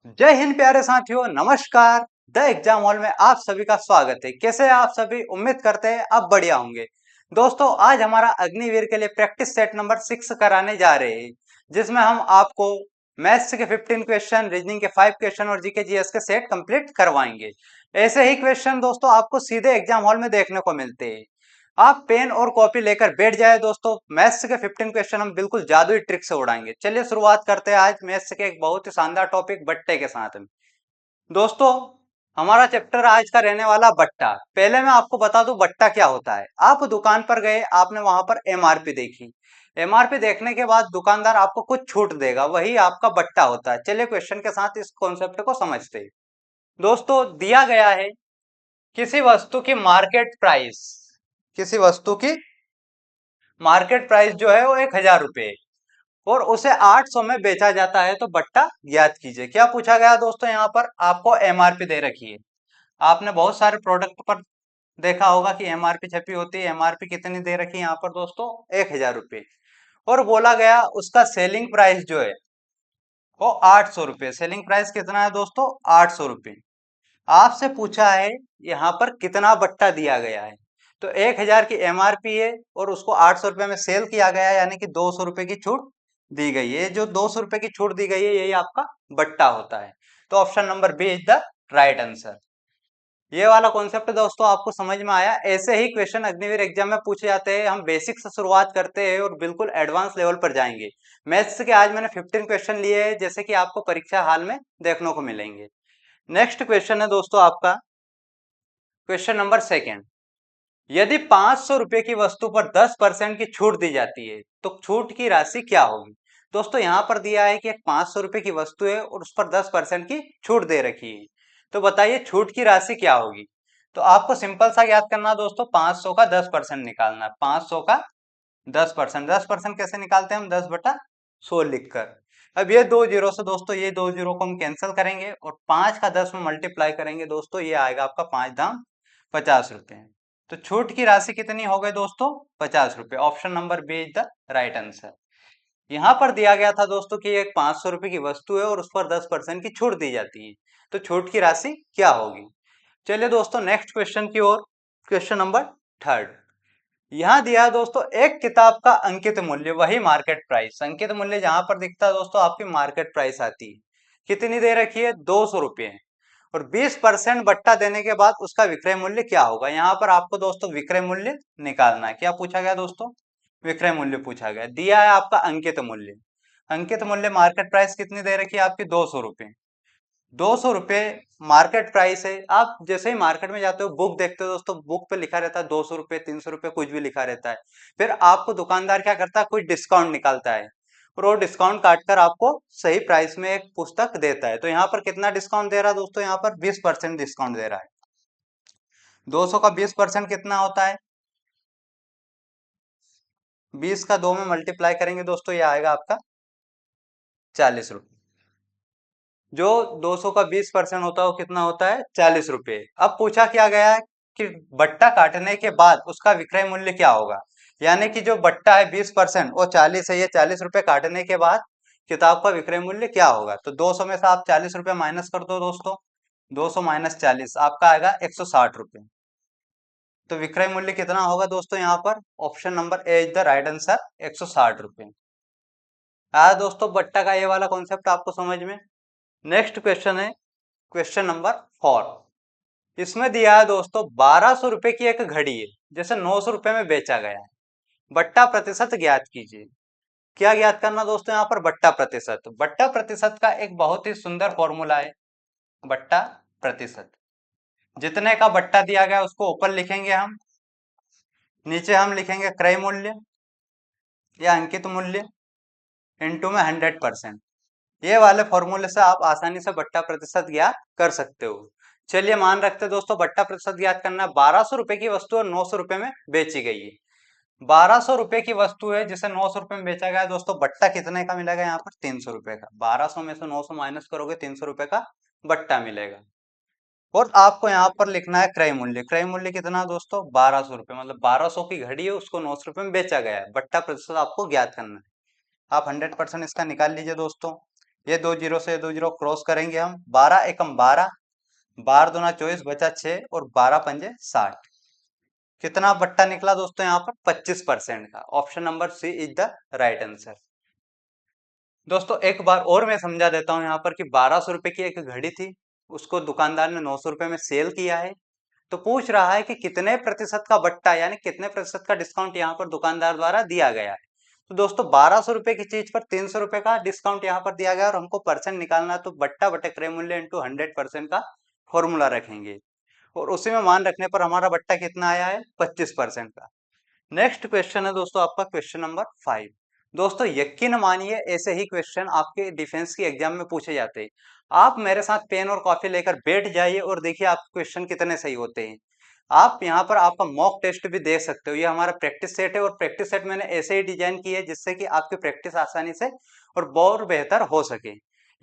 जय हिंद प्यारे साथियों, नमस्कार। द एग्जाम हॉल में आप सभी का स्वागत है। कैसे हैं आप सभी? उम्मीद करते हैं आप बढ़िया होंगे। दोस्तों, आज हमारा अग्निवीर के लिए प्रैक्टिस सेट नंबर 6 कराने जा रहे हैं, जिसमें हम आपको मैथ्स के 15 क्वेश्चन, रीजनिंग के 5 क्वेश्चन और जीके जीएस के सेट कंप्लीट करवाएंगे। ऐसे ही क्वेश्चन दोस्तों आपको सीधे एग्जाम हॉल में देखने को मिलते हैं। आप पेन और कॉपी लेकर बैठ जाए दोस्तों। मैथ्स के 15 क्वेश्चन हम बिल्कुल जादुई ट्रिक से उड़ाएंगे। चलिए शुरुआत करते हैं आज मैथ्स के एक बहुत ही शानदार टॉपिक बट्टे के साथ में। दोस्तों, हमारा चैप्टर आज का रहने वाला बट्टा। पहले मैं आपको बता दूं बट्टा क्या होता है। आप दुकान पर गए, आपने वहां पर एमआरपी देखी। एमआरपी देखने के बाद दुकानदार आपको कुछ छूट देगा, वही आपका बट्टा होता है। चलिए क्वेश्चन के साथ इस कॉन्सेप्ट को समझते हैं। दोस्तों, दिया गया है किसी वस्तु की मार्केट प्राइस, किसी वस्तु की मार्केट प्राइस जो है वो 1000 रुपये और उसे 800 में बेचा जाता है, तो बट्टा ज्ञात कीजिए। क्या पूछा गया दोस्तों? यहाँ पर आपको एमआरपी दे रखी है। आपने बहुत सारे प्रोडक्ट पर देखा होगा कि एमआरपी छपी होती है। एमआरपी कितनी दे रखी है यहाँ पर दोस्तों? 1000 रुपये। और बोला गया उसका सेलिंग प्राइस जो है वो 800 रुपये। सेलिंग प्राइस कितना है दोस्तों? 800 रुपये। आपसे पूछा है यहाँ पर कितना बट्टा दिया गया है। तो 1000 की एमआरपी है और उसको 800 रुपये में सेल किया गया है, यानी कि 200 रुपये की छूट दी गई है। जो 200 रुपये की छूट दी गई है यही आपका बट्टा होता है। तो option number B is the right answer. ये वाला कॉन्सेप्ट दोस्तों आपको समझ में आया? ऐसे ही क्वेश्चन अग्निवीर एग्जाम में पूछे जाते हैं। हम बेसिक से शुरुआत करते हैं और बिल्कुल एडवांस लेवल पर जाएंगे। मैथ्स के आज मैंने 15 क्वेश्चन लिए हैं, जैसे कि आपको परीक्षा हाल में देखने को मिलेंगे। नेक्स्ट क्वेश्चन है दोस्तों आपका क्वेश्चन नंबर सेकेंड। यदि 500 रुपए की वस्तु पर 10% की छूट दी जाती है तो छूट की राशि क्या होगी? दोस्तों, यहाँ पर दिया है कि एक 500 रुपए की वस्तु है और उस पर 10% की छूट दे रखी है। तो बताइए छूट की राशि क्या होगी? तो आपको सिंपल सा याद करना दोस्तों, 500 का 10% निकालना। 500 का 10%, 10% कैसे निकालते हैं हम? 10/100 लिखकर। अब ये दो जीरो से दोस्तों, ये दो जीरो को हम कैंसिल करेंगे और 5 का 10 में मल्टीप्लाई करेंगे दोस्तों। ये आएगा आपका 5 दाम 50 रुपए। तो छूट की राशि कितनी हो गई दोस्तों? 50 रुपए। Option number B is the right answer. यहाँ पर दिया गया था दोस्तों कि एक 500 रुपए की वस्तु है और उस पर 10% की छूट दी जाती है, तो छूट की राशि क्या होगी? चलिए दोस्तों नेक्स्ट क्वेश्चन की ओर। Question number third. यहाँ दिया है दोस्तों एक किताब का अंकित मूल्य वही मार्केट प्राइस। अंकित मूल्य जहां पर दिखता है दोस्तों आपकी मार्केट प्राइस आती है। कितनी दे रखी है? 200 रुपये। और 20% बट्टा देने के बाद उसका विक्रय मूल्य क्या होगा? यहाँ पर आपको दोस्तों विक्रय मूल्य निकालना है। क्या पूछा गया दोस्तों? विक्रय मूल्य पूछा गया। दिया है आपका अंकित मूल्य। अंकित मूल्य मार्केट प्राइस कितनी दे रखी है आपकी? 200 रुपये। 200 रुपये मार्केट प्राइस है। आप जैसे ही मार्केट में जाते हो, बुक देखते हो दोस्तों, बुक पे लिखा रहता है 200 रुपये, 300 रुपये, कुछ भी लिखा रहता है। फिर आपको दुकानदार क्या करता है? कुछ डिस्काउंट निकालता है और वो डिस्काउंट काटकर आपको सही प्राइस में एक पुस्तक देता है। तो यहाँ पर कितना डिस्काउंट दे रहा है दोस्तों? यहाँ पर 20% डिस्काउंट दे रहा है। 200 का 20% कितना होता है? 20 का 2 में मल्टीप्लाई करेंगे दोस्तों, ये आएगा आपका 40 रुपये। जो 200 का 20% होता है वो कितना होता है? 40 रुपये। अब पूछा क्या गया है कि बट्टा काटने के बाद उसका विक्रय मूल्य क्या होगा। यानी कि जो बट्टा है 20% वो 40 है, ये 40 रुपये काटने के बाद किताब का विक्रय मूल्य क्या होगा? तो 200 में से आप 40 रुपये माइनस कर दो दोस्तों। 200 माइनस 40 आपका आएगा 160 रुपये। तो विक्रय मूल्य कितना होगा दोस्तों? यहाँ पर option number A is the right answer, 160 रुपये। आया दोस्तों बट्टा का ये वाला कॉन्सेप्ट आपको समझ में? नेक्स्ट क्वेश्चन है क्वेश्चन नंबर 4। इसमें दिया है दोस्तों 1200 रुपए की एक घड़ी है, जैसे 900 रुपए में बेचा गया है। बट्टा प्रतिशत ज्ञात कीजिए। क्या ज्ञात करना दोस्तों? यहाँ पर बट्टा प्रतिशत। बट्टा प्रतिशत का एक बहुत ही सुंदर फॉर्मूला है। बट्टा प्रतिशत, जितने का बट्टा दिया गया उसको ऊपर लिखेंगे हम, नीचे हम लिखेंगे क्रय मूल्य या अंकित मूल्य इनटू में 100%। ये वाले फॉर्मूले से आप आसानी से बट्टा प्रतिशत ज्ञात कर सकते हो। चलिए मान रखते हैं दोस्तों बट्टा प्रतिशत ज्ञात करना है। 1200 रुपए की वस्तु और 900 रुपए में बेची गई है। 1200 रुपए की वस्तु है जिसे 900 रुपए में बेचा गया है दोस्तों। बट्टा कितने का मिलेगा? यहाँ पर 300 रुपए का। 1200 में से 900 माइनस करोगे, 300 रुपए का बट्टा मिलेगा। और आपको यहाँ पर लिखना है क्रय मूल्य। क्रय मूल्य कितना दोस्तों? 1200 रुपए। मतलब 1200 की घड़ी है, उसको 900 रुपए में बेचा गया है। बट्टा प्रतिशत आपको ज्ञात करना है। आप 100% इसका निकाल लीजिए दोस्तों। ये 2 जीरो से 2 जीरो क्रॉस करेंगे हम। 12 एकम 12, 12 दूना 24, बचा 6 और 12 पंजे 60। कितना बट्टा निकला दोस्तों यहाँ पर? 25% का। Option number C is the right answer. दोस्तों एक बार और मैं समझा देता हूँ यहाँ पर कि 1200 रुपए की एक घड़ी थी, उसको दुकानदार ने 900 रुपए में सेल किया है। तो पूछ रहा है कि कितने प्रतिशत का बट्टा यानी कितने प्रतिशत का डिस्काउंट यहाँ पर दुकानदार द्वारा दिया गया है। तो दोस्तों 1200 रुपए की चीज पर 300 रुपए का डिस्काउंट यहाँ पर दिया गया है और हमको परसेंट निकालना है, तो बट्टा बटे क्रय मूल्य इंटू 100% का फॉर्मूला रखेंगे और उसी में मान रखने पर हमारा बट्टा कितना आया है? 25% का। नेक्स्ट क्वेश्चन है दोस्तों आपका क्वेश्चन नंबर 5। दोस्तों यकीन मानिए ऐसे ही क्वेश्चन आपके डिफेंस की एग्जाम में पूछे जाते हैं। आप मेरे साथ पेन और कॉपी लेकर बैठ जाइए और देखिए आप क्वेश्चन कितने सही होते हैं। आप यहाँ पर आपका मॉक टेस्ट भी देख सकते हो। ये हमारा प्रैक्टिस सेट है और प्रैक्टिस सेट मैंने ऐसे ही डिजाइन की है जिससे कि आपकी प्रैक्टिस आसानी से और बहुत बेहतर हो सके।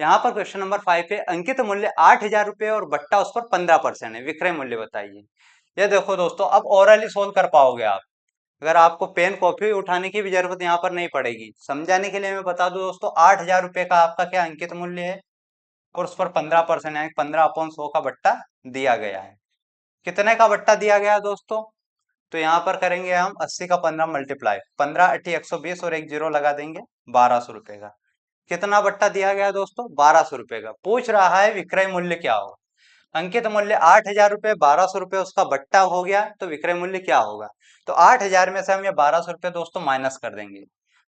यहाँ पर क्वेश्चन नंबर 5 पे अंकित मूल्य 8,000 रुपये और बट्टा उस पर 15% है, विक्रय मूल्य बताइए। ये देखो दोस्तों, अब ओरली सोल्व कर पाओगे आप। अगर आपको पेन कॉपी उठाने की भी जरूरत यहाँ पर नहीं पड़ेगी। समझाने के लिए मैं बता दूं दोस्तों, 8,000 रुपये का आपका क्या अंकित मूल्य है और उस पर 15% यानी 15/100 का बट्टा दिया गया है। कितने का बट्टा दिया गया है दोस्तों? तो यहाँ पर करेंगे हम 80 का 15 मल्टीप्लाई, 15 अट्ठी 120 और एक जीरो लगा देंगे, 1200 रुपए का। कितना बट्टा दिया गया दोस्तों? 1200 रुपए का। पूछ रहा है विक्रय मूल्य क्या होगा। अंकित मूल्य 8,000 रुपये, 1200 रुपये उसका बट्टा हो गया, तो विक्रय मूल्य क्या होगा? तो 8,000 में से हम ये 1200 रुपये दोस्तों माइनस कर देंगे।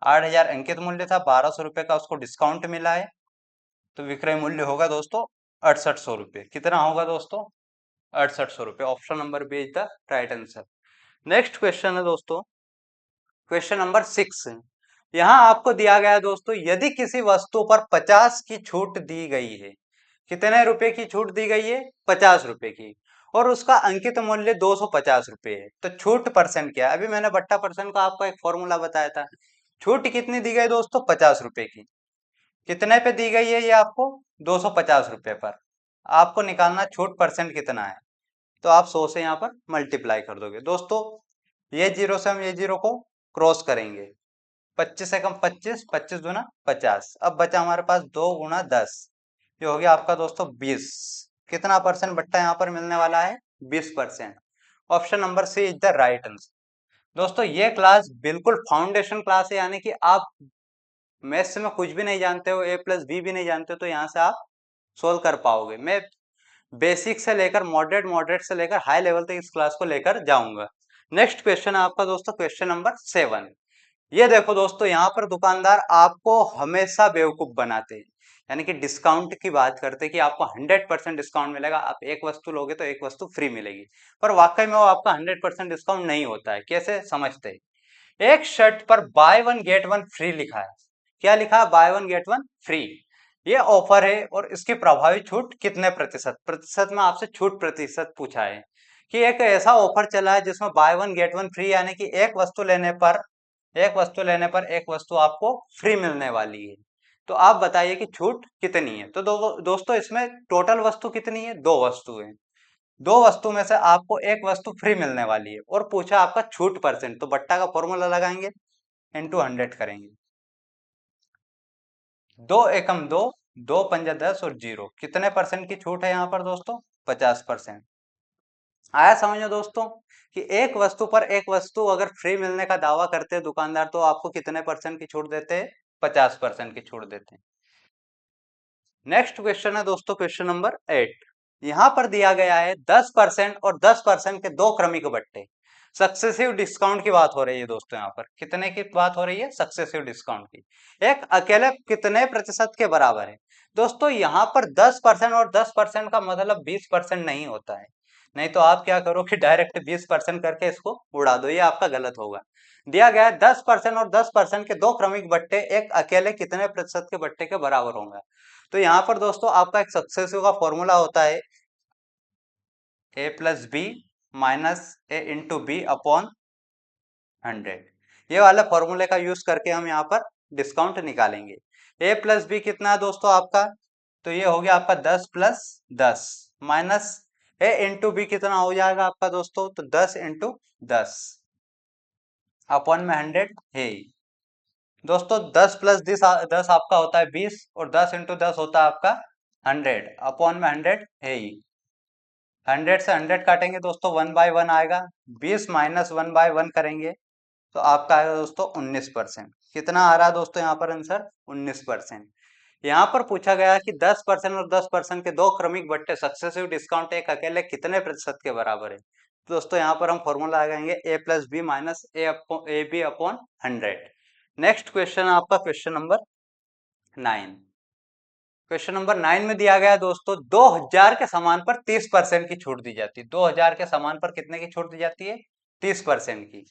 8,000 अंकित मूल्य था, 1200 रुपये का उसको डिस्काउंट मिला है, तो विक्रय मूल्य होगा दोस्तों 6800 रुपये। कितना होगा दोस्तों? 6800 रुपये। Option number B is the right answer. Next question है दोस्तों क्वेश्चन नंबर 6। यहाँ आपको दिया गया है दोस्तों, यदि किसी वस्तु पर 50 की छूट दी गई है। कितने रुपए की छूट दी गई है? 50 रुपए की। और उसका अंकित मूल्य 250 रुपये है, तो छूट परसेंट क्या है? अभी मैंने बट्टा परसेंट का आपको एक फॉर्मूला बताया था। छूट कितनी दी गई दोस्तों? 50 रुपए की। कितने पे दी गई है ये आपको? 250 रुपये पर। आपको निकालना छूट परसेंट कितना है, तो आप 100 से यहाँ पर मल्टीप्लाई कर दोगे दोस्तों। ये जीरो से हम ये जीरो को क्रॉस करेंगे। 25 एकम 25, 25 दूना 50। अब बचा हमारे पास 2 × 10, ये हो गया आपका दोस्तों 20। कितना परसेंट बट्टा यहाँ पर मिलने वाला है? 20%। Option number C is the right answer. दोस्तों ये क्लास बिल्कुल फाउंडेशन क्लास है, यानी कि आप मैथ्स में कुछ भी नहीं जानते हो, ए प्लस बी भी नहीं जानते हो, तो यहाँ से आप सोल्व कर पाओगे। मैं बेसिक से लेकर मॉडरेट, मॉडरेट से लेकर हाई लेवल तक इस क्लास को लेकर जाऊंगा। नेक्स्ट क्वेश्चन है आपका दोस्तों क्वेश्चन नंबर 7। ये देखो दोस्तों, यहाँ पर दुकानदार आपको हमेशा बेवकूफ बनाते हैं, यानी कि डिस्काउंट की बात करते हैं कि आपको 100% डिस्काउंट मिलेगा, आप एक वस्तु लोगे तो एक वस्तु फ्री मिलेगी। पर वाकई में वो आपका 100% डिस्काउंट नहीं होता है। कैसे समझते हैं? एक शर्ट पर by one get one free लिखा है। क्या लिखा है? By one get one free. ये ऑफर है और इसकी प्रभावी छूट कितने प्रतिशत? प्रतिशत में आपसे छूट प्रतिशत पूछा है कि एक ऐसा ऑफर चला है जिसमें by one get one free, यानी कि एक वस्तु आपको फ्री मिलने वाली है। तो आप बताइए कि छूट कितनी है? तो दोस्तों इसमें टोटल वस्तु कितनी है? दो वस्तु है। दो वस्तु में से आपको एक वस्तु फ्री मिलने वाली है और पूछा आपका छूट परसेंट, तो बट्टा का फॉर्मूला लगाएंगे, इंटू 100 करेंगे। 2 एकम 2, 2 पंजा 10 और जीरो। कितने परसेंट की छूट है यहाँ पर दोस्तों? 50%। आया समझ में दोस्तों कि एक वस्तु पर एक वस्तु अगर फ्री मिलने का दावा करते हैं दुकानदार, तो आपको कितने परसेंट की छूट देते हैं? 50% की छूट देते हैं। नेक्स्ट क्वेश्चन है दोस्तों क्वेश्चन नंबर 8। यहां पर दिया गया है 10% और 10% के दो क्रमिक बट्टे। सक्सेसिव डिस्काउंट की बात हो रही है दोस्तों। यहाँ पर कितने की बात हो रही है? सक्सेसिव डिस्काउंट की। एक अकेले कितने प्रतिशत के बराबर है? दोस्तों यहाँ पर 10% और 10% का मतलब 20% नहीं होता है। नहीं तो आप क्या करो कि डायरेक्ट 20% करके इसको उड़ा दो, ये आपका गलत होगा। दिया गया है 10% और 10% के दो क्रमिक बट्टे एक अकेले कितने प्रतिशत के बट्टे के बराबर होंगे? तो यहाँ पर दोस्तों आपका एक सक्सेसिव का फॉर्मूला होता है ए प्लस बी माइनस ए इंटू बी अपॉन 100। ये वाला फॉर्मूले का यूज करके हम यहाँ पर डिस्काउंट निकालेंगे। ए प्लस बी कितना है दोस्तों आपका? तो ये हो गया आपका 10 प्लस 10 माइनस ए इंटू बी कितना हो जाएगा आपका दोस्तों? तो 10 इंटू 10 अपॉन में 100 है। दोस्तों 10 प्लस 10 आपका होता है 20, और 10 इंटू 10 होता है आपका 100, अपॉन में 100 है ही। 100 से 100 काटेंगे दोस्तों 1/1 आएगा। 20 माइनस 1/1 करेंगे तो आपका आएगा दोस्तों 19%। कितना आ रहा है दोस्तों यहाँ पर आंसर? 19%। यहाँ पर पूछा गया कि 10% और 10% के दो क्रमिक बट्टे सक्सेसिव डिस्काउंट एक अकेले कितने प्रतिशत के बराबर है? तो दोस्तों यहाँ पर हम फॉर्मूला लगाएंगे A plus B minus A B upon 100। Next question आपका क्वेश्चन नंबर 9। क्वेश्चन नंबर 9 में दिया गया है दोस्तों 2000 के सामान पर 30% की छूट दी जाती है। 2000 के सामान पर कितने की छूट दी जाती है? 30% की।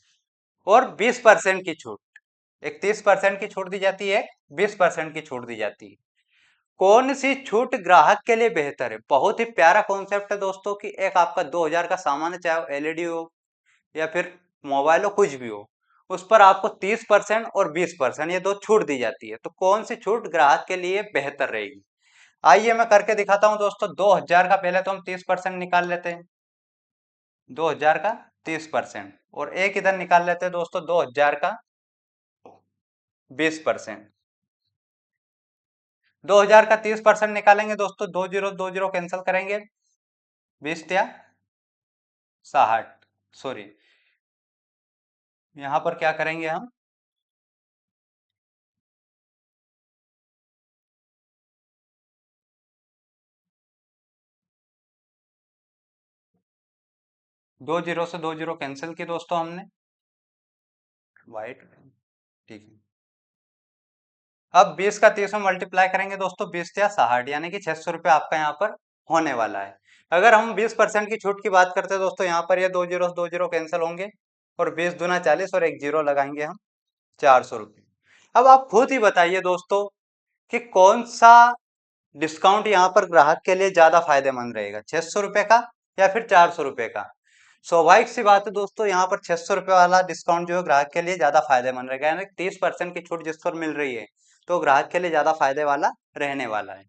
और 20% की छूट, एक 30% की छूट दी जाती है, 20% की छूट दी जाती है। कौन सी छूट ग्राहक के लिए बेहतर है? बहुत ही प्यारा कॉन्सेप्ट है दोस्तों कि एक आपका 2000 का सामान है, चाहे वो एलईडी हो या फिर मोबाइल हो, कुछ भी हो, उस पर आपको 30% और 20% ये दो छूट दी जाती है। तो कौन सी छूट ग्राहक के लिए बेहतर रहेगी? आइए मैं करके दिखाता हूं दोस्तों। 2000 का पहले तो हम 30% निकाल लेते हैं। 2000 का 30%, और एक इधर निकाल लेते हैं दोस्तों 2000 का 20%। 2000 का 30% निकालेंगे दोस्तों, दो जीरो दो जीरो कैंसिल करेंगे, 20 या 60, सॉरी, यहां पर क्या करेंगे हम, दो जीरो से दो जीरो कैंसिल की दोस्तों हमने, वाइट, ठीक है। अब 20 का 30 में मल्टीप्लाई करेंगे दोस्तों, 20 या 60, यानी कि 600 रुपये आपका यहाँ पर होने वाला है। अगर हम 20% की छूट की बात करते हैं दोस्तों, यहाँ पर ये दो जीरो कैंसिल होंगे, और 20 दूना 40 और एक जीरो लगाएंगे हम, 400 रुपये। अब आप खुद ही बताइए दोस्तों कि कौन सा डिस्काउंट यहाँ पर ग्राहक के लिए ज्यादा फायदेमंद रहेगा, 600 रुपये का या फिर 400 रुपये का? स्वाभाविक सी बात है दोस्तों, यहाँ पर 600 रुपये वाला डिस्काउंट जो है ग्राहक के लिए ज्यादा फायदेमंद रहेगा, यानी 30% की छूट जिस पर मिल रही है तो ग्राहक के लिए ज्यादा फायदे वाला रहने वाला है।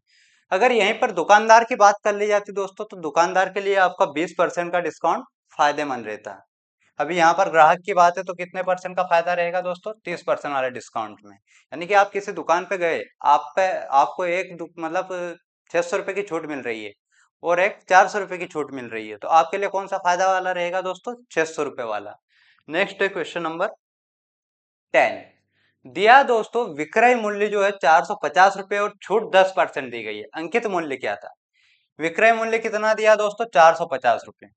अगर यहीं पर दुकानदार की बात कर ली जाती दोस्तों, तो दुकानदार के लिए आपका 20% का डिस्काउंट फायदेमंद रहता है। अभी यहाँ पर ग्राहक की बात है तो कितने परसेंट का फायदा रहेगा दोस्तों? 30% वाले डिस्काउंट में। यानी कि आप किसी दुकान पे गए, आप पे आपको मतलब 600 रुपये की छूट मिल रही है, और एक 400 रुपये की छूट मिल रही है, तो आपके लिए कौन सा फायदा वाला रहेगा दोस्तों? 600 रुपये वाला। नेक्स्ट है क्वेश्चन नंबर 10। दिया दोस्तों विक्रय मूल्य जो है 450 रुपये और छूट 10% दी गई है, अंकित मूल्य क्या था? विक्रय मूल्य कितना दिया दोस्तों? 450 रुपये।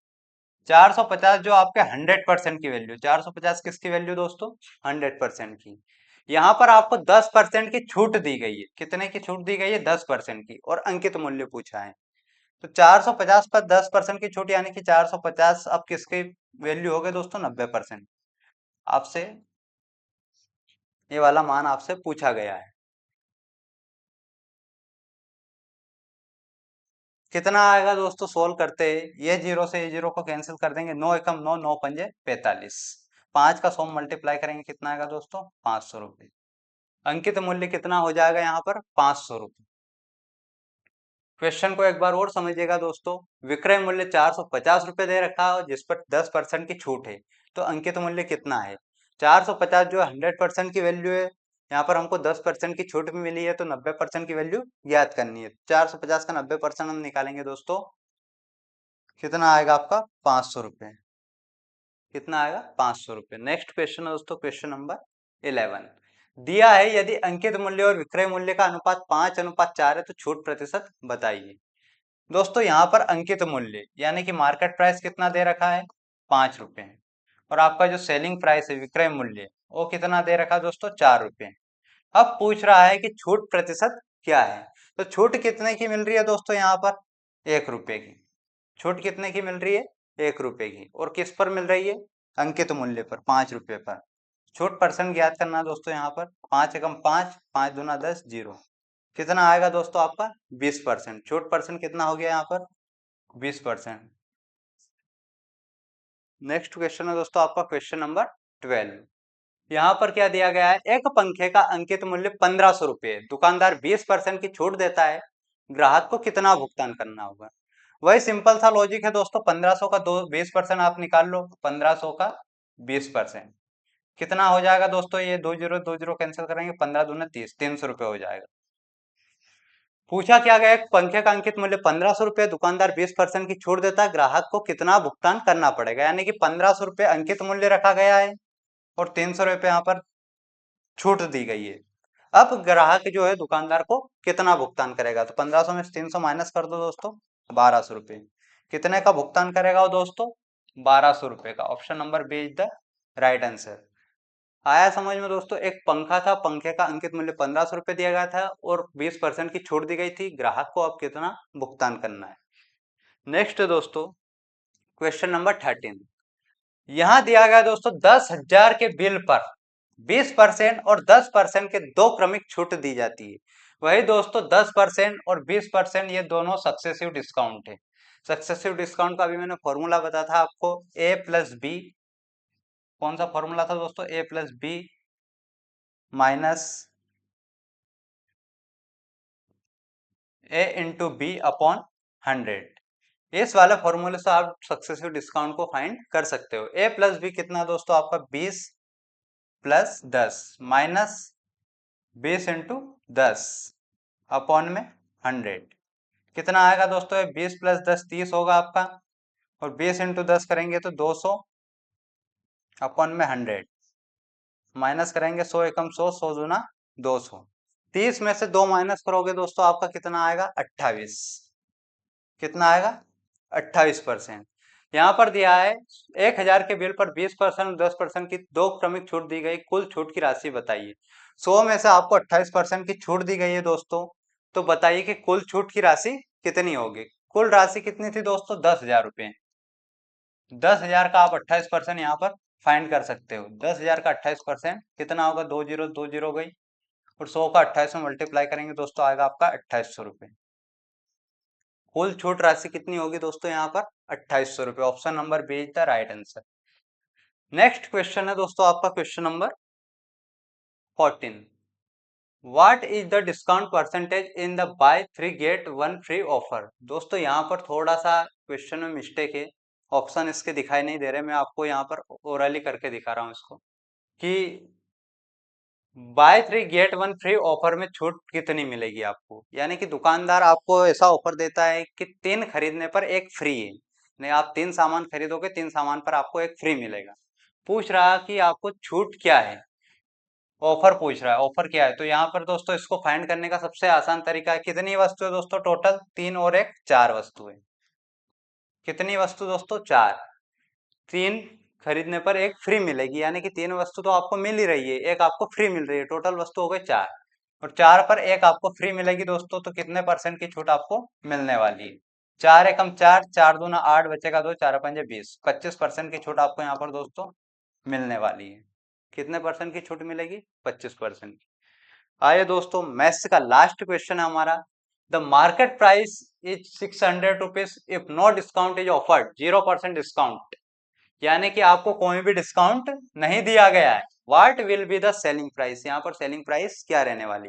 450 जो आपके 100% की वैल्यू, 450 किसकी वैल्यू दोस्तों? 100% की। यहाँ पर आपको 10% की छूट दी गई है। कितने की छूट दी गई है? 10% की, और अंकित मूल्य पूछा है। तो 450 पर 10% की छूट, यानी कि 450 अब किसकी वैल्यू हो गई दोस्तों? 90%। आपसे ये वाला मान आपसे पूछा गया है। कितना आएगा दोस्तों? सोल्व करते ये जीरो से ये जीरो को कैंसिल कर देंगे, 9 एकम 9, 9 पंजे 45, 5 का 100 मल्टीप्लाई करेंगे, कितना आएगा दोस्तों? 500 रुपये। अंकित मूल्य कितना हो जाएगा यहाँ पर? 500 रुपये। क्वेश्चन को एक बार और समझिएगा दोस्तों, विक्रय मूल्य 450 रुपये दे रखा है जिस पर 10% की छूट है, तो अंकित मूल्य कितना है? 450 जो 100% की वैल्यू है, यहाँ पर हमको 10% की छूट भी मिली है, तो 90% की वैल्यू ज्ञात करनी है। 450 का 90% हम निकालेंगे दोस्तों, कितना आएगा आपका? 500 रुपये। कितना आएगा? 500 रुपये। नेक्स्ट क्वेश्चन है दोस्तों क्वेश्चन नंबर 11। दिया है यदि अंकित मूल्य और विक्रय मूल्य का अनुपात 5:4 है तो छूट प्रतिशत बताइए। दोस्तों यहाँ पर अंकित मूल्य यानी कि मार्केट प्राइस कितना दे रखा है? 5 रुपये। और आपका जो सेलिंग प्राइस है, विक्रय मूल्य, वो कितना दे रखा है दोस्तों? 4 रुपये। अब पूछ रहा है कि छूट प्रतिशत क्या है। तो छूट कितने की मिल रही है दोस्तों? यहाँ पर 1 रुपये की। छूट कितने की मिल रही है? 1 रुपये की। और किस पर मिल रही है? अंकित मूल्य पर, 5 रुपये पर। छूट परसेंट ज्ञात करना है दोस्तों, यहाँ पर 5 एकम 5, 5 दूना 10, जीरो। कितना आएगा दोस्तों आपका? 20%। छूट परसेंट कितना हो गया यहाँ पर? 20%। नेक्स्ट क्वेश्चन है दोस्तों आपका क्वेश्चन नंबर 12। यहाँ पर क्या दिया गया है? एक पंखे का अंकित मूल्य 1500 रुपये, दुकानदार 20% की छूट देता है, ग्राहक को कितना भुगतान करना होगा? वही सिंपल सा लॉजिक है दोस्तों, 1500 का दो 20% आप निकाल लो, 1500 का 20%, कितना हो जाएगा दोस्तों, ये दो जीरो कैंसिल करेंगे, 15 दूना 30, 300 रुपये हो जाएगा। पूछा क्या गया, एक पंखे का अंकित मूल्य 1500 रुपये, दुकानदार 20% की छूट देता है, ग्राहक को कितना भुगतान करना पड़ेगा। यानी कि 1500 रुपये अंकित मूल्य रखा गया है और 300 रुपये यहाँ पर छूट दी गई है। अब ग्राहक जो है दुकानदार को कितना भुगतान करेगा, तो 1500 में से 300 माइनस कर दो दोस्तों, 1200 रुपये। कितने का भुगतान करेगा वो दोस्तों, 1200 रुपये का। Option number B is the right answer. आया समझ में दोस्तों, एक पंखा था, पंखे का अंकित मूल्य 1500 रुपये दिया गया था और 20% की छूट दी गई थी, ग्राहक को अब कितना भुगतान करना है। नेक्स्ट दोस्तों, क्वेश्चन नंबर 13। यहां दिया गया दोस्तों 10,000 के बिल पर 20% और 10% के दो क्रमिक छूट दी जाती है। वही दोस्तों 10% और 20% ये दोनों सक्सेसिव डिस्काउंट है। सक्सेसिव डिस्काउंट का अभी मैंने फॉर्मूला बताया था आपको, ए प्लस बी। कौन सा फॉर्मूला था दोस्तों, ए प्लस बी माइनस ए इंटू बी अपॉन 100। इस वाले फॉर्मूले से आप सक्सेसिव डिस्काउंट को फाइंड कर सकते हो। ए प्लस बी कितना दोस्तों आपका 20 प्लस 10 माइनस 20 इंटू 10 अपॉन में 100। कितना आएगा दोस्तों, 20 प्लस 10 30 होगा आपका, और 20 इंटू 10 करेंगे तो 200 अपॉन में 100, माइनस करेंगे 100 एकम 100, 100 दूना 200। 30 में से 2 माइनस करोगे दोस्तों आपका कितना आएगा, 28। कितना आएगा, 28%। यहाँ पर दिया है 1000 के बिल पर 20% और 10% की दो क्रमिक छूट दी गई, कुल छूट की राशि बताइए। 100 में से आपको 28% की छूट दी गई है दोस्तों, तो बताइए कि कुल छूट की राशि कितनी होगी। कुल राशि कितनी थी दोस्तों, 10,000 रुपये। 10,000 का आप 28% यहाँ पर फाइंड कर सकते हो। 10,000 का 28% कितना होगा, 2 जीरो गई, और 100 का 28 में मल्टीप्लाई करेंगे दोस्तों, आएगा आपका 2800 रुपये। कुल छूट राशि कितनी होगी दोस्तों यहाँ पर, 2800 रुपये। Option number B is the right answer. Next question है दोस्तों आपका question number 14। What is the discount percentage in the buy 3 get 1 free offer. दोस्तों यहाँ पर थोड़ा सा क्वेश्चन में मिस्टेक है, ऑप्शन इसके दिखाई नहीं दे रहे, मैं आपको यहाँ पर ओरली करके दिखा रहा हूँ इसको, कि बाय 3 गेट 1 फ्री ऑफर में छूट कितनी मिलेगी आपको। यानी कि दुकानदार आपको ऐसा ऑफर देता है कि 3 खरीदने पर एक फ्री है, नहीं आप 3 सामान खरीदोगे, 3 सामान पर आपको एक फ्री मिलेगा। पूछ रहा कि आपको छूट क्या है, ऑफर पूछ रहा है, ऑफर क्या है। तो यहाँ पर दोस्तों इसको फाइंड करने का सबसे आसान तरीका है, कितनी वस्तु है दोस्तों, टोटल 3 और 1 4 वस्तु है। कितनी वस्तु दोस्तों, 4। 3 खरीदने पर एक फ्री मिलेगी, यानी कि 3 वस्तु तो आपको मिल ही रही है, एक आपको फ्री मिल रही है, टोटल वस्तु हो गई 4, और 4 पर एक आपको फ्री मिलेगी दोस्तों, तो कितने परसेंट की छूट आपको मिलने वाली है। 4 एकम 4, 4 दूना 8, बचेगा 2, 4 पंजे 20, 25% की छूट आपको यहाँ पर दोस्तों मिलने वाली है। कितने परसेंट की छूट मिलेगी, 25%। आइए दोस्तों, मैथ्स का लास्ट क्वेश्चन है हमारा। The market price is 600 rupees if no discount is offered, 0% discount, यानी कि आपको कोई भी डिस्काउंट नहीं दिया गया है। What will be the selling price, यहाँ पर सेलिंग प्राइस क्या रहने वाली।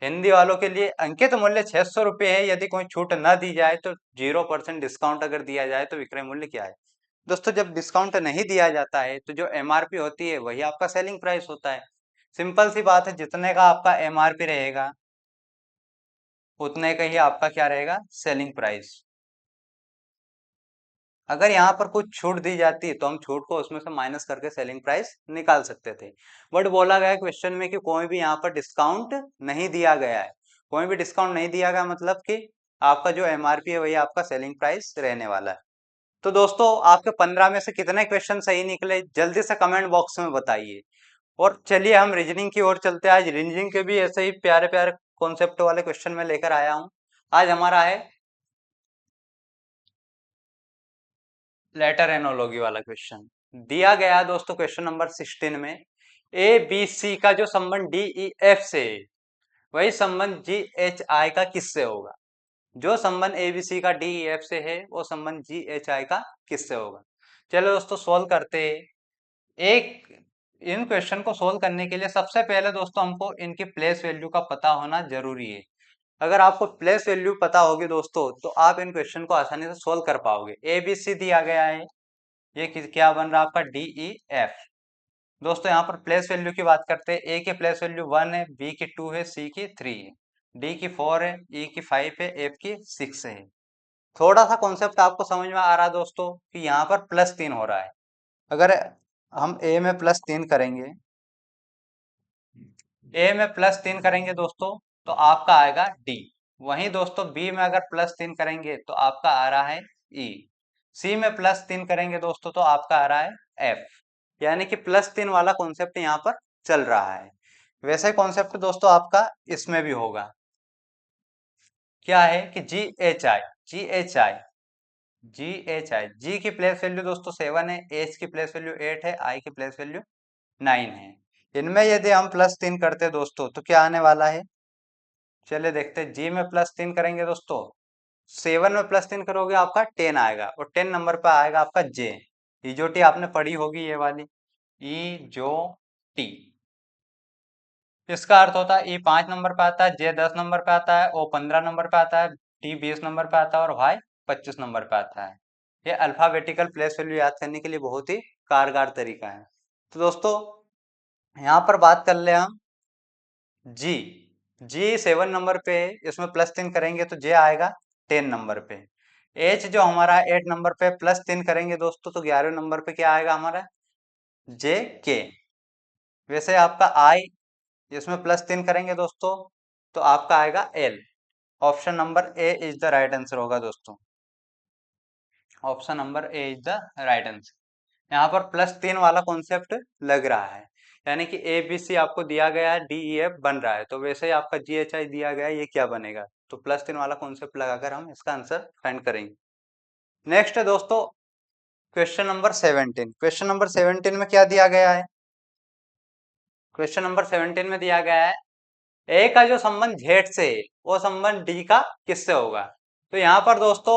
हिंदी वालों के लिए अंकित मूल्य 600 रुपये है, यदि कोई छूट न दी जाए तो 0% डिस्काउंट अगर दिया जाए तो विक्रय मूल्य क्या है। दोस्तों जब डिस्काउंट नहीं दिया जाता है तो जो एमआरपी होती है वही आपका सेलिंग प्राइस होता है। सिंपल सी बात है, जितने का आपका एमआरपी रहेगा उतने का ही आपका क्या रहेगा, सेलिंग प्राइस। अगर यहाँ पर कुछ छूट दी जाती तो हम छूट को उसमें से माइनस करके सेलिंग प्राइस निकाल सकते थे, बट बोला गया क्वेश्चन में कि कोई भी यहाँ पर डिस्काउंट नहीं दिया गया है। कोई भी डिस्काउंट नहीं दिया गया मतलब कि आपका जो एमआरपी है वही आपका सेलिंग प्राइस रहने वाला है। तो दोस्तों आपके 15 में से कितने क्वेश्चन सही निकले, जल्दी से कमेंट बॉक्स में बताइए। और चलिए हम रीजनिंग की ओर चलते हैं। आज रीजनिंग के भी ऐसे ही प्यारे प्यारे कॉन्सेप्ट वाले क्वेश्चन में लेकर आया हूँ। आज हमारा है लेटर एनोलॉगी वाला क्वेश्चन। दिया गया है दोस्तों क्वेश्चन नंबर 16 में, ए बी सी का जो संबंध डी ई एफ से है वही संबंध जी एच आई का किससे होगा। जो संबंध ए बी सी का डी ई एफ से है वो संबंध जी एच आई का किससे होगा। चलो दोस्तों सोल्व करते हैं। एक इन क्वेश्चन को सोल्व करने के लिए सबसे पहले दोस्तों हमको इनकी प्लेस वैल्यू का पता होना जरूरी है। अगर आपको प्लेस वैल्यू पता होगी दोस्तों तो आप इन क्वेश्चन को आसानी से सोल्व कर पाओगे। ए बी सी दिया गया है, ये क्या बन रहा है आपका डी ई एफ। दोस्तों यहाँ पर प्लेस वैल्यू की बात करते हैं। ए की प्लेस वैल्यू 1 है, बी की 2 है, सी की 3 है, डी की 4 है, ई की 5 है, एफ की 6 है। थोड़ा सा कॉन्सेप्ट आपको समझ में आ रहा है दोस्तों कि यहाँ पर +3 हो रहा है। अगर हम ए में +3 करेंगे, ए में +3 करेंगे दोस्तों तो आपका आएगा डी। वहीं दोस्तों बी में अगर +3 करेंगे तो आपका आ रहा है ई। सी में +3 करेंगे दोस्तों तो आपका आ रहा है एफ। यानी कि +3 वाला कॉन्सेप्ट यहाँ पर चल रहा है। वैसे कॉन्सेप्ट दोस्तों आपका इसमें भी होगा। क्या है कि जी एच आई जी की प्लेस वैल्यू दोस्तों 7 है, एच की प्लेस वैल्यू 8 है, आई की प्लेस वैल्यू 9 है। इनमें यदि हम +3 करते हैं दोस्तों तो क्या आने वाला है, चलिए देखते हैं। जी में +3 करेंगे दोस्तों, 7 में +3 करोगे आपका 10 आएगा, और 10 नंबर पे आएगा आपका जे। इजोटी आपने पढ़ी होगी ये वाली, इजोटी। इसका अर्थ होता है ई 5 नंबर पे आता है, जे 10 नंबर पे आता है, ओ 15 नंबर पे आता है, टी 20 नंबर पे आता है और वाई 25 नंबर पे आता है। ये अल्फाबेटिकल प्लेस वैल्यू याद करने के लिए बहुत ही कारगर तरीका है। तो दोस्तों यहाँ पर बात कर ले हम जी। जी 7 नंबर पे है, इसमें +3 करेंगे तो जे आएगा 10 नंबर पे। एच जो हमारा 8 नंबर पे, +3 करेंगे दोस्तों तो 11 नंबर पे क्या आएगा हमारा, जे के। वैसे आपका आई, इसमें +3 करेंगे दोस्तों तो आपका आएगा L. Option number A is the right answer होगा दोस्तों। Option number A is the right answer. यहाँ पर +3 वाला कॉन्सेप्ट लग रहा है, यानी कि ए बी सी आपको दिया गया है, डी ई एफ बन रहा है, तो वैसे ही आपका जी एच आई दिया गया है, ये क्या बनेगा। तो +3 वाला कॉन्सेप्ट लगाकर हम इसका आंसर फाइंड करेंगे। नेक्स्ट है दोस्तों क्वेश्चन नंबर 17। क्वेश्चन नंबर 17 में क्या दिया गया है, क्वेश्चन नंबर 17 में दिया गया है ए का जो संबंध जेड से है वो संबंध डी का किससे होगा। तो यहाँ पर दोस्तों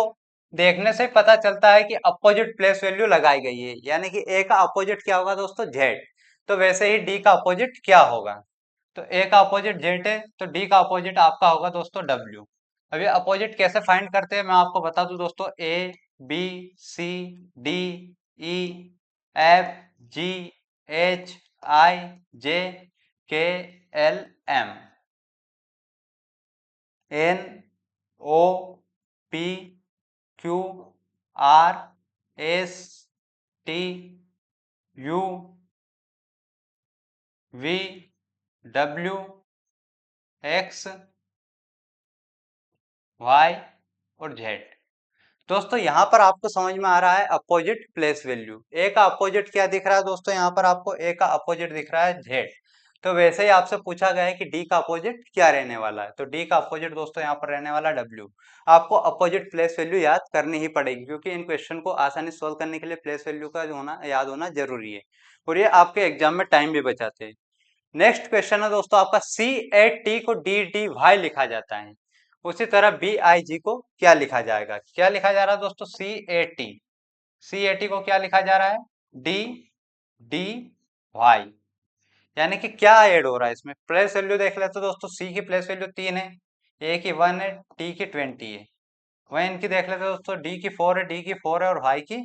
देखने से पता चलता है कि अपोजिट प्लेस वैल्यू लगाई गई है, यानी कि ए का अपोजिट क्या होगा दोस्तों, जेड। तो वैसे ही डी का अपोजिट क्या होगा, तो ए का अपोजिट जेड है तो डी का अपोजिट आपका होगा दोस्तों डब्ल्यू। अभी अपोजिट कैसे फाइंड करते हैं मैं आपको बता दूं दोस्तों, A B C D E F G H I J K L M N O P Q R S T U V W X Y और जेड। दोस्तों यहाँ पर आपको समझ में आ रहा है अपोजिट प्लेस वैल्यू। ए का अपोजिट क्या दिख रहा है दोस्तों, यहाँ पर आपको ए का अपोजिट दिख रहा है जेड। तो वैसे ही आपसे पूछा गया है कि डी का अपोजिट क्या रहने वाला है, तो डी का अपोजिट दोस्तों यहाँ पर रहने वाला डब्ल्यू। आपको अपोजिट प्लेस वैल्यू याद करनी ही पड़ेगी, क्योंकि इन क्वेश्चन को आसानी सोल्व करने के लिए प्लेस वैल्यू का जो होना याद होना जरूरी है, और ये आपके एग्जाम में टाइम भी बचाते हैं। नेक्स्ट क्वेश्चन है दोस्तों आपका, सी ए टी को डी डी वाई लिखा जाता है, उसी तरह बी आई जी को क्या लिखा जाएगा। क्या लिखा जा रहा है दोस्तों, सी ए टी को क्या लिखा जा रहा है, डी डी वाई। यानी कि क्या ऐड हो रहा है इसमें, प्लेस वैल्यू देख लेते तो दोस्तों, सी की प्लेस वैल्यू 3 है, ए की 1 है, टी की 20 है। वहीं इनकी देख लेते दोस्तों, डी की 4 है, डी की 4 है और वाई की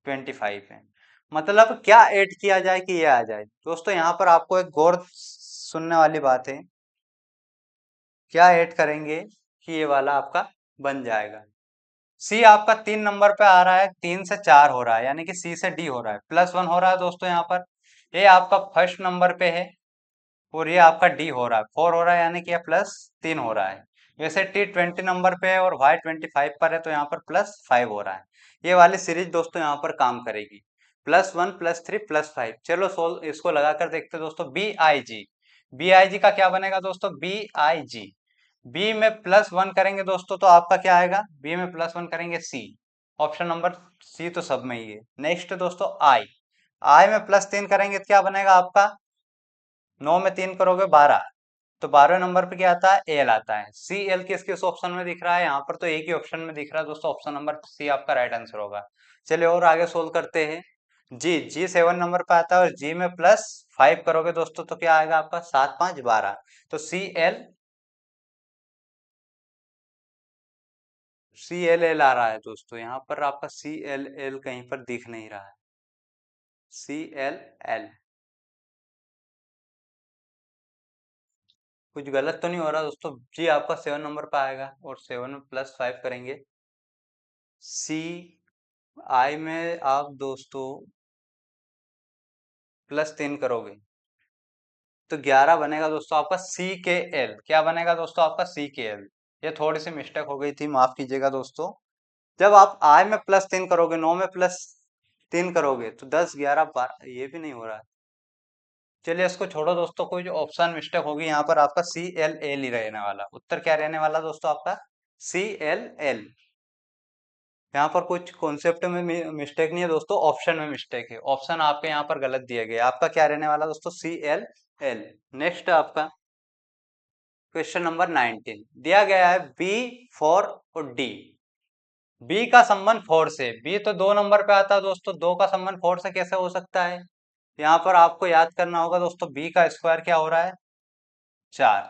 25 है। मतलब क्या ऐड किया जाए कि ये आ जाए दोस्तों, यहाँ पर आपको एक गौर सुनने वाली बात है। क्या ऐड करेंगे कि ये वाला आपका बन जाएगा। सी आपका 3 नंबर पे आ रहा है, 3 से 4 हो रहा है, यानी कि सी से डी हो रहा है, +1 हो रहा है दोस्तों यहाँ पर। ये आपका फर्स्ट नंबर पे है और ये आपका डी हो रहा है, 4 हो रहा है, यानी कि ये +3 हो रहा है। वैसे टी 20 नंबर पे है और वाई 25 पर है, तो यहाँ पर +5 हो रहा है। ये वाली सीरीज दोस्तों यहाँ पर काम करेगी, +1 +3 +5। चलो सोल्व इसको लगा कर देखते हैं दोस्तों। बी आई जी का क्या बनेगा दोस्तों, बी आई जी। बी में +1 करेंगे दोस्तों तो आपका क्या आएगा, बी में +1 करेंगे सी। ऑप्शन नंबर सी तो सब में ही है। नेक्स्ट दोस्तों आई, आई में +3 करेंगे तो क्या बनेगा आपका, 9 में 3 करोगे 12, तो 12वें नंबर पे क्या आता है, एल आता है। सी एल किस किस ऑप्शन में दिख रहा है, यहाँ पर तो एक ही ऑप्शन में दिख रहा है दोस्तों, ऑप्शन नंबर सी आपका राइट आंसर होगा। चलिए और आगे सोल्व करते हैं। जी 7 नंबर पे आता है और जी में +5 करोगे दोस्तों तो क्या आएगा आपका, 7 5 12। तो सी एल एल आ रहा है दोस्तों, यहाँ पर आपका सी एल एल कहीं पर दिख नहीं रहा है, सी एल एल। कुछ गलत तो नहीं हो रहा दोस्तों? जी आपका 7 नंबर पे आएगा और 7 में +5 करेंगे। सी आई में आप दोस्तों +3 करोगे तो 11 बनेगा दोस्तों आपका सी के एल। क्या बनेगा दोस्तों आपका? सी के एल। ये थोड़ी सी मिस्टेक हो गई थी, माफ कीजिएगा दोस्तों। जब आप आई में +3 करोगे, 9 में +3 करोगे तो 10 11 12, ये भी नहीं हो रहा है। चलिए इसको छोड़ो दोस्तों, कोई जो ऑप्शन मिस्टेक होगी यहाँ पर आपका सी एल एल ही रहने वाला। उत्तर क्या रहने वाला दोस्तों आपका? C L L. यहाँ पर कुछ कॉन्सेप्ट में मिस्टेक नहीं है दोस्तों, ऑप्शन में मिस्टेक है। ऑप्शन आपके यहाँ पर गलत दिया गया। आपका क्या रहने वाला दोस्तों? C L L. नेक्स्ट आपका क्वेश्चन नंबर 19 दिया गया है बी 4 और डी। बी का संबंध 4 से, बी तो 2 नंबर पे आता है दोस्तों, 2 का संबंध 4 से कैसे हो सकता है? यहाँ पर आपको याद करना होगा दोस्तों, बी का स्क्वायर क्या हो रहा है? 4।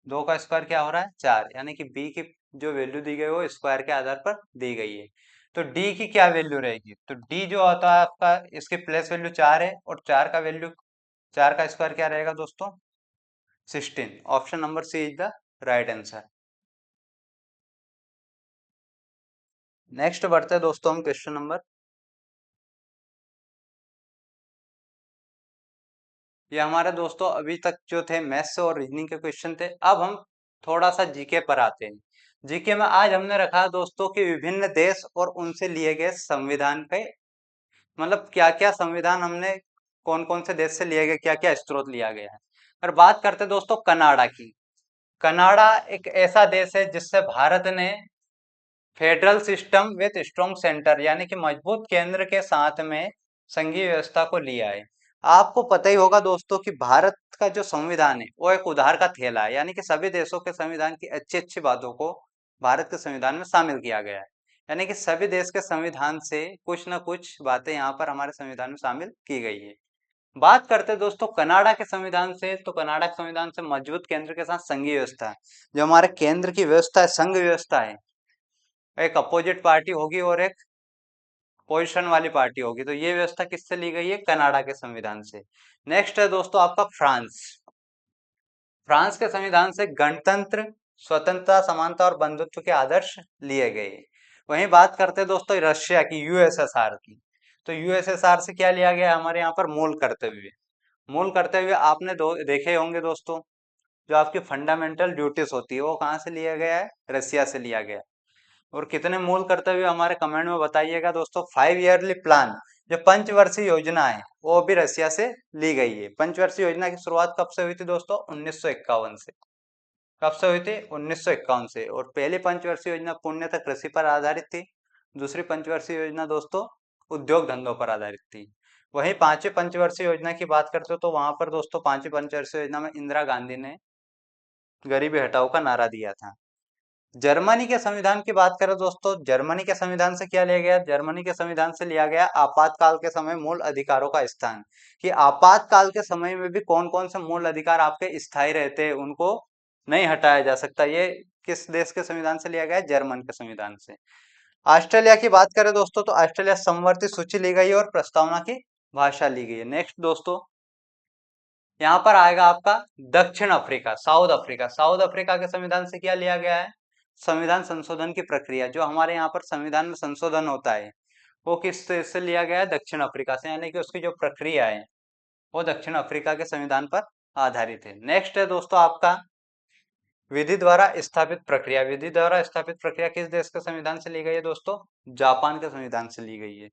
2 का स्क्वायर क्या हो रहा है? 4। यानी कि बी की जो वैल्यू दी गई है वो स्क्वायर के आधार पर दी गई है। तो डी की क्या वैल्यू रहेगी? तो डी जो होता है आपका, इसकी प्लेस वैल्यू 4 है और 4 का वैल्यू, 4 का स्क्वायर क्या रहेगा दोस्तों? 16। Option number C is the right answer. Next बढ़ते हैं दोस्तों हम क्वेश्चन नंबर, ये हमारे दोस्तों अभी तक जो थे मैथ्स और रीजनिंग के क्वेश्चन थे। अब हम थोड़ा सा जीके पर आते हैं। जीके में आज हमने रखा दोस्तों कि विभिन्न देश और उनसे लिए गए संविधान के, मतलब क्या क्या संविधान हमने कौन कौन से देश से लिए गए, क्या क्या स्रोत लिया गया है। और बात करते हैं दोस्तों कनाडा की। कनाडा एक ऐसा देश है जिससे भारत ने federal system with strong centre, यानी कि मजबूत केंद्र के साथ में संघीय व्यवस्था को लिया है। आपको पता ही होगा दोस्तों कि भारत का जो संविधान है वो एक उधार का थैला है, यानी कि सभी देशों के संविधान की अच्छी अच्छी बातों को भारत के संविधान में शामिल किया गया है। यानी कि सभी देश के संविधान से कुछ ना कुछ बातें यहाँ पर हमारे संविधान में शामिल की गई है। बात करते हैं दोस्तों कनाडा के संविधान से, तो कनाडा के संविधान से मजबूत केंद्र के साथ संघीय व्यवस्था है। जो हमारे केंद्र की व्यवस्था है, संघ व्यवस्था है, एक अपोजिट पार्टी होगी और एक पोजिशन वाली पार्टी होगी। तो ये व्यवस्था किससे ली गई है? कनाडा के संविधान से। नेक्स्ट है दोस्तों आपका फ्रांस। फ्रांस के संविधान से गणतंत्र, स्वतंत्रता, समानता और बंधुत्व के आदर्श लिए गए। वहीं बात करते हैं दोस्तों रशिया की, यूएसएसआर की। तो यूएसएसआर से क्या लिया गया हमारे यहाँ पर? मूल कर्तव्य। मूल कर्तव्य आपने देखे होंगे दोस्तों, जो आपकी फंडामेंटल ड्यूटीज होती है वो कहाँ से लिया गया है? रसिया से लिया गया। और कितने मूल कर्तव्य हमारे कमेंट में बताइएगा दोस्तों। 5 ईयरली प्लान, जो पंचवर्षीय योजना है वो भी रसिया से ली गई है। पंचवर्षीय योजना की शुरुआत कब से हुई थी दोस्तों? 1951 से। कब से हुई थी? 1951 से। और पहली पंचवर्षीय योजना पूर्णतः कृषि पर आधारित थी। दूसरी पंचवर्षीय योजना दोस्तों उद्योग धंधों पर आधारित थी। वहीं पांचवी पंचवर्षीय योजना की बात करते हो तो वहां पर दोस्तों पांचवी पंचवर्षीय योजना में इंदिरा गांधी ने गरीबी हटाओ का नारा दिया था। जर्मनी के संविधान की बात करें दोस्तों, जर्मनी के संविधान से क्या लिया गया? जर्मनी के संविधान से लिया गया आपातकाल के समय मूल अधिकारों का स्थान, कि आपातकाल के समय में भी कौन कौन से मूल अधिकार आपके स्थायी रहते हैं, उनको नहीं हटाया जा सकता। ये किस देश के संविधान से लिया गया है? जर्मन के संविधान से। ऑस्ट्रेलिया की बात करें दोस्तों तो ऑस्ट्रेलिया समवर्ती सूची ली गई है और प्रस्तावना की भाषा ली गई है। नेक्स्ट दोस्तों यहाँ पर आएगा आपका दक्षिण Africa, south Africa. South Africa के संविधान से क्या लिया गया है? संविधान संशोधन की प्रक्रिया, जो हमारे यहाँ पर संविधान में संशोधन होता है वो किस देश से लिया गया है? दक्षिण अफ्रीका से। यानी कि उसकी जो प्रक्रिया है वो दक्षिण अफ्रीका के संविधान पर आधारित है। नेक्स्ट है दोस्तों आपका विधि द्वारा स्थापित प्रक्रिया। विधि द्वारा स्थापित प्रक्रिया किस देश के संविधान से ली गई है दोस्तों? जापान के संविधान से ली गई है।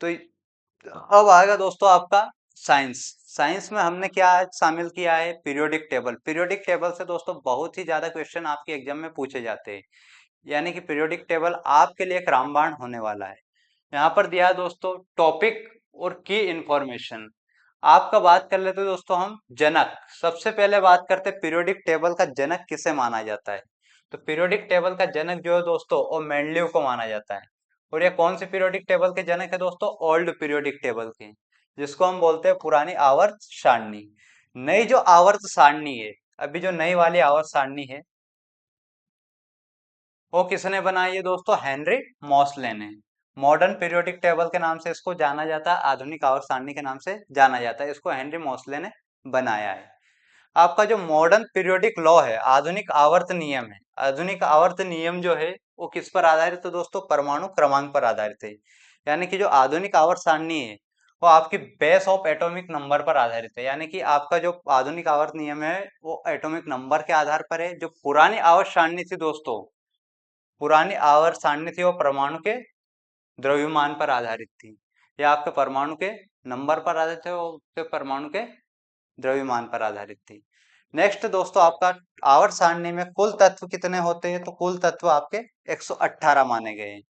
तो अब आएगा दोस्तों आपका साइंस। साइंस में हमने क्या शामिल किया है? Periodic table. पीरियोडिक टेबल से दोस्तों बहुत ही ज्यादा क्वेश्चन आपके एग्जाम में पूछे जाते हैं। यानी कि पीरियोडिक टेबल आपके लिए एक रामबाण होने वाला है। यहाँ पर दिया है दोस्तों टॉपिक और की इंफॉर्मेशन। आपका बात कर लेते हैं दोस्तों हम जनक। सबसे पहले बात करते हैं पीरियोडिक टेबल का जनक किसे माना जाता है। तो पीरियोडिक टेबल का जनक जो है दोस्तों वो मेंडलीव को माना जाता है। और ये कौन से पीरियोडिक टेबल के जनक है दोस्तों? ओल्ड पीरियोडिक टेबल के, जिसको हम बोलते हैं पुरानी आवर्त सारणी। नई जो आवर्त सारणी है, अभी जो नई वाली आवर्त सारणी है वो किसने बनाई है दोस्तों? हेनरी मॉसले ने। मॉडर्न पीरियोडिक टेबल के नाम से इसको जाना जाता है, आधुनिक आवर्त सारणी के नाम से जाना जाता है। इसको हेनरी मॉसले ने बनाया है। आपका जो मॉडर्न पीरियोडिक लॉ है, आधुनिक आवर्त नियम है, आधुनिक आवर्त नियम जो है वो किस पर आधारित है दोस्तों? परमाणु क्रमांक पर आधारित है। यानी कि जो आधुनिक आवर्त सारणी है वो आपकी बेस ऑफ एटॉमिक नंबर पर आधारित है। यानी कि आपका जो आधुनिक आवर्त नियम है वो एटॉमिक नंबर के आधार पर है। जो पुरानी आवर्त सारणी थी दोस्तों, पुरानी आवर्त सारणी थी वो परमाणु के द्रव्यमान पर आधारित थी। या आपके परमाणु के नंबर पर आधारित थे, वो आपके परमाणु के द्रव्यमान पर आधारित थी। नेक्स्ट दोस्तों, आपका आवर्त सारणी में कुल तत्व कितने होते हैं? तो कुल तत्व आपके 118 माने गए हैं।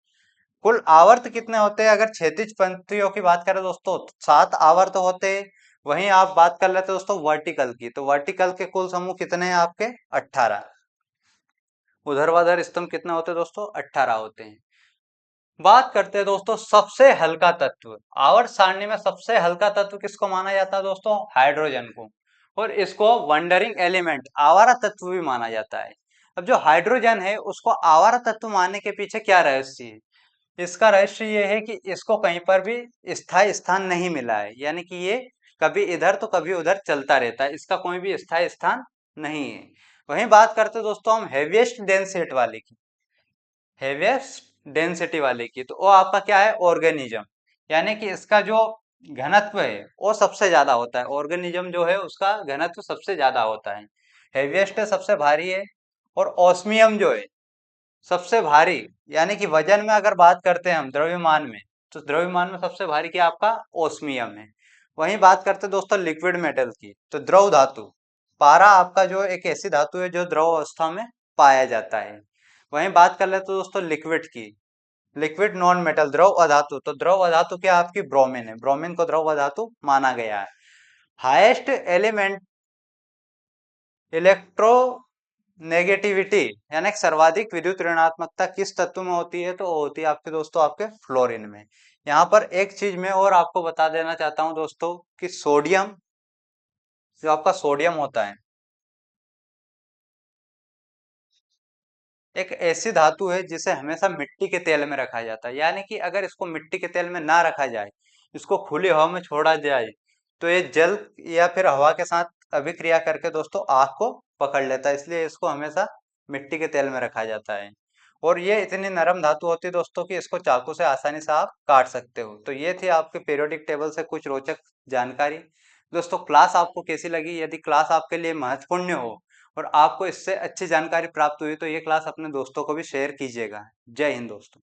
कुल आवर्त कितने होते हैं? अगर क्षैतिज पंक्तियों की बात करें दोस्तों, 7 आवर्त होते हैं। वहीं आप बात कर लेते दोस्तों वर्टिकल की, तो वर्टिकल के कुल समूह कितने हैं आपके? 18। ऊर्ध्वाधर स्तंभ कितने होते हैं दोस्तों? 18 होते हैं। बात करते हैं दोस्तों सबसे हल्का तत्व। आवर्त सारणी में सबसे हल्का तत्व किसको माना जाता है दोस्तों? हाइड्रोजन को। और इसको वंडरिंग एलिमेंट, आवारा तत्व भी माना जाता है। अब जो हाइड्रोजन है उसको आवारा तत्व मानने के पीछे क्या रहस्य है? इसका रहस्य ये है कि इसको कहीं पर भी स्थायी स्थान नहीं मिला है। यानी कि ये कभी इधर तो कभी उधर चलता रहता है, इसका कोई भी स्थायी स्थान नहीं है। वहीं बात करते हैं दोस्तों हम हेवीएस्ट डेंसिटी वाले की, हेवीएस्ट डेंसिटी वाले की, तो वो आपका क्या है? ऑर्गेनिज्म। यानी कि इसका जो घनत्व है वो सबसे ज्यादा होता है। ऑर्गेनिज्म जो है उसका घनत्व सबसे ज्यादा होता है। हेवीएस्ट है, सबसे भारी है। और ऑस्मियम जो है सबसे भारी, यानी कि वजन में अगर बात करते हैं हम द्रव्यमान में, तो द्रव्यमान में सबसे भारी क्या आपका? ओस्मियम है। वहीं बात करते हैं दोस्तों लिक्विड मेटल की, तो द्रव धातु, पारा आपका जो एक ऐसी धातु है जो द्रव अवस्था में पाया जाता है। वहीं बात कर लेते हैं दोस्तों लिक्विड की, लिक्विड नॉन मेटल, द्रव अधातु, तो द्रव अधातु क्या आपकी? ब्रोमीन है। ब्रोमीन को द्रव अधातु माना गया है। हाईएस्ट एलिमेंट इलेक्ट्रो नेगेटिविटी, यानी कि सर्वाधिक विद्युत ऋणात्मकता किस तत्व में होती है? तो वो होती है आपके दोस्तों आपके फ्लोरीन में। यहाँ पर एक चीज मैं और आपको बता देना चाहता हूँ दोस्तों कि सोडियम, जो आपका सोडियम होता है, एक ऐसी धातु है जिसे हमेशा मिट्टी के तेल में रखा जाता है। यानी कि अगर इसको मिट्टी के तेल में ना रखा जाए, इसको खुली हवा में छोड़ा जाए, तो ये जल या फिर हवा के साथ अभिक्रिया करके दोस्तों आग को पकड़ लेता है। इसलिए इसको हमेशा मिट्टी के तेल में रखा जाता है। और ये इतनी नरम धातु होती है दोस्तों कि इसको चाकू से आसानी से आप काट सकते हो। तो ये थी आपके पीरियोडिक टेबल से कुछ रोचक जानकारी। दोस्तों क्लास आपको कैसी लगी? यदि क्लास आपके लिए महत्वपूर्ण हो और आपको इससे अच्छी जानकारी प्राप्त हुई तो ये क्लास अपने दोस्तों को भी शेयर कीजिएगा। जय हिंद दोस्तों।